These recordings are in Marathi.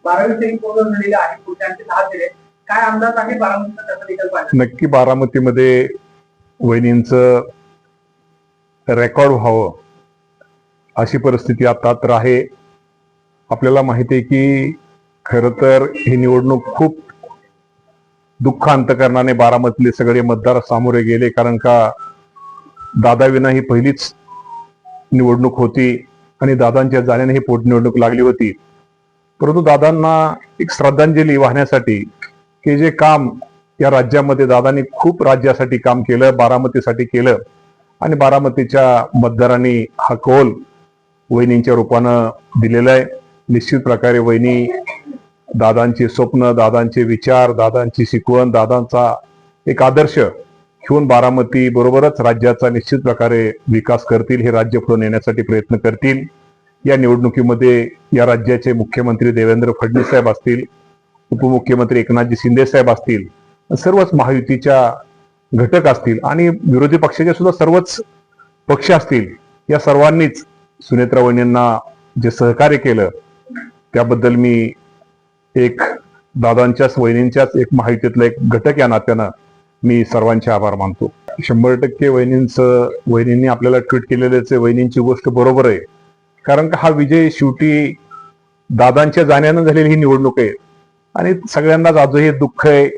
12वी पूर्ण झालेले आहे, पुढच्यांचे 10 दिले. काय अंदाज आहे बारामतीचा त्याचा निकाल पाहिजे? नक्की बारामतीमध्ये वहिनींचं रेकॉर्ड व्हावं अशी परिस्थिती आता तर आहे. आपल्याला माहिती आहे की खर तर ही निवडणूक खूप दुःख अंतकरणाने बारामतीतले सगळे मतदार सामोरे गेले, कारण का दादाविना ही पहिलीच निवडणूक होती आणि दादांच्या जाण्याने ही पोटनिवडणूक लागली होती. परंतु दादांना एक श्रद्धांजली वाहण्यासाठी की जे काम या राज्यामध्ये दादांनी खूप राज्यासाठी काम केलं, बारामतीसाठी केलं आणि बारामतीच्या मतदारांनी हा कौल वहिनींच्या रूपानं दिलेला आहे. निश्चित प्रकारे वहिनी दादांची स्वप्न, दादांचे विचार, दादांची शिकवण, दादांचा एक आदर्श घेऊन बारामती बरोबरच राज्याचा निश्चित प्रकारे विकास करतील, हे राज्य पुढे नेण्यासाठी प्रयत्न करतील. या निवडणुकीमध्ये या राज्याचे मुख्यमंत्री देवेंद्र फडणवीस साहेब असतील, उपमुख्यमंत्री एकनाथजी शिंदे साहेब असतील, सर्वच महायुतीच्या घटक असतील आणि विरोधी पक्षाचे सुद्धा सर्वच पक्ष असतील, या सर्वांनीच सुनेत्रा वहिनींना जे सहकार्य केलं त्याबद्दल मी एक दादांच्याच वहिनींच्याच एक महायुतीतला एक घटक या नात्यानं मी सर्वांचे आभार मानतो. 100% वहिनींनी आपल्याला ट्विट केलेल्याचे वहिनींची गोष्ट बरोबर आहे, कारण का हा विजय शेवटी दादांच्या जाण्यानं झालेली ही निवडणूक आहे आणि सगळ्यांनाच आजही दुःख आहे.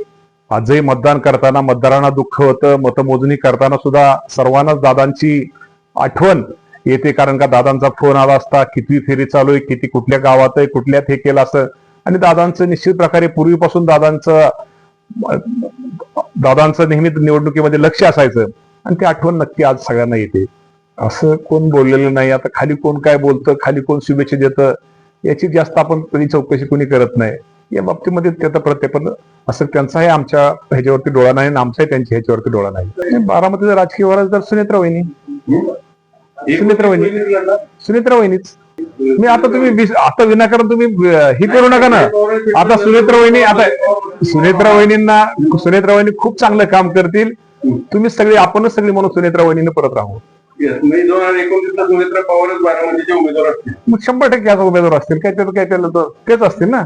आजही मतदान करताना मतदारांना दुःख होतं, मतमोजणी करताना सुद्धा सर्वांनाच दादांची आठवण येते, कारण का दादांचा फोन आला असता, किती फेरी चालू आहे, किती कुठल्या गावात आहे, कुठल्यात हे केलं असं. आणि दादांचं निश्चित प्रकारे पूर्वीपासून दादांचं नेहमी निवडणुकीमध्ये लक्ष असायचं आणि ती आठवण नक्की आज सगळ्यांना येते. असं कोण बोललेलं नाही. आता खाली कोण काय बोलतं, खाली कोण शुभेच्छा देतं, याची जास्त आपण कधी चौकशी कोणी करत नाही. या बाबतीमध्ये त्याचं प्रत्येक असं त्यांचाही आमच्या ह्याच्यावरती डोळा नाही आणि आमचाही त्यांच्या ह्याच्यावरती डोळा नाही. बारामतीचा राजकीय वारस तर सुनेत्रा वहिनीच. मी आता तुम्ही आता विनाकारण तुम्ही ही करू नका ना. आता सुनेत्रा वहिनी खूप चांगलं काम करतील. तुम्ही सगळे, आपणच सगळे म्हणून सुनेत्रा वहिनीने परत राहू. 2029 सुनेत्रा पवारच बारामतीचे उमेदवार असतील. मग 100% याचा उमेदवार असतील, काय त्याला तेच असतील ना.